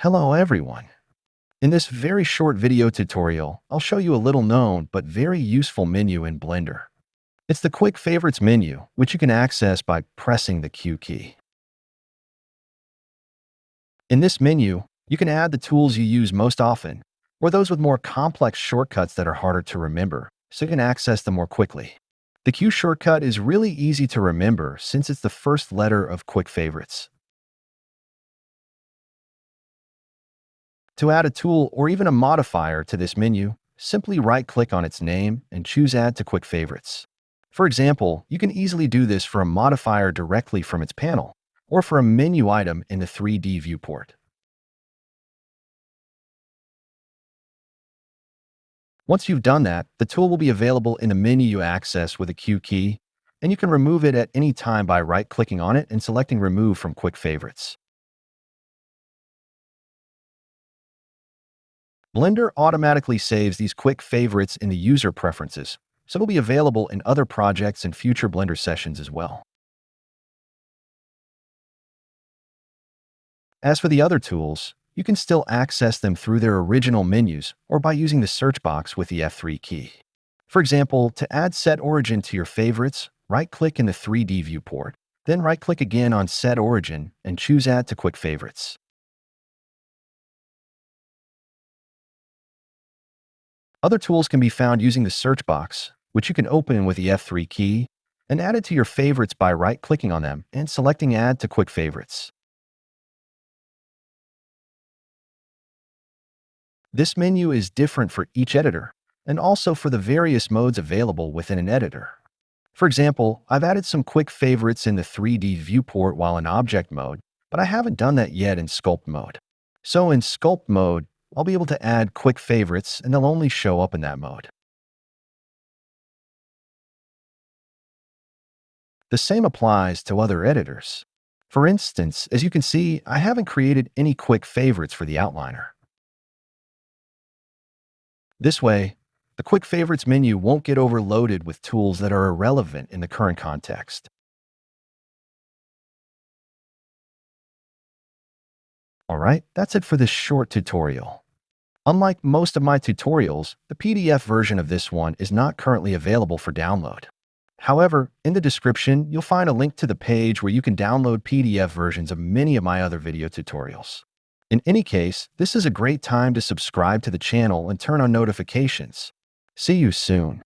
Hello everyone. In this very short video tutorial, I'll show you a little known but very useful menu in Blender. It's the Quick Favorites menu, which you can access by pressing the Q key. In this menu, you can add the tools you use most often, or those with more complex shortcuts that are harder to remember, so you can access them more quickly. The Q shortcut is really easy to remember since it's the first letter of Quick Favorites. To add a tool or even a modifier to this menu, simply right-click on its name and choose Add to Quick Favorites. For example, you can easily do this for a modifier directly from its panel, or for a menu item in the 3D viewport. Once you've done that, the tool will be available in the menu you access with a Q key, and you can remove it at any time by right-clicking on it and selecting Remove from Quick Favorites. Blender automatically saves these quick favorites in the user preferences, so it'll be available in other projects and future Blender sessions as well. As for the other tools, you can still access them through their original menus or by using the search box with the F3 key. For example, to add Set Origin to your favorites, right-click in the 3D viewport, then right-click again on Set Origin and choose Add to Quick Favorites. Other tools can be found using the search box, which you can open with the F3 key, and add it to your favorites by right-clicking on them and selecting Add to Quick Favorites. This menu is different for each editor, and also for the various modes available within an editor. For example, I've added some quick favorites in the 3D viewport while in object mode, but I haven't done that yet in sculpt mode. So in sculpt mode, I'll be able to add quick favorites and they'll only show up in that mode. The same applies to other editors. For instance, as you can see, I haven't created any quick favorites for the outliner. This way, the Quick Favorites menu won't get overloaded with tools that are irrelevant in the current context. Alright, that's it for this short tutorial. Unlike most of my tutorials, the PDF version of this one is not currently available for download. However, in the description, you'll find a link to the page where you can download PDF versions of many of my other video tutorials. In any case, this is a great time to subscribe to the channel and turn on notifications. See you soon.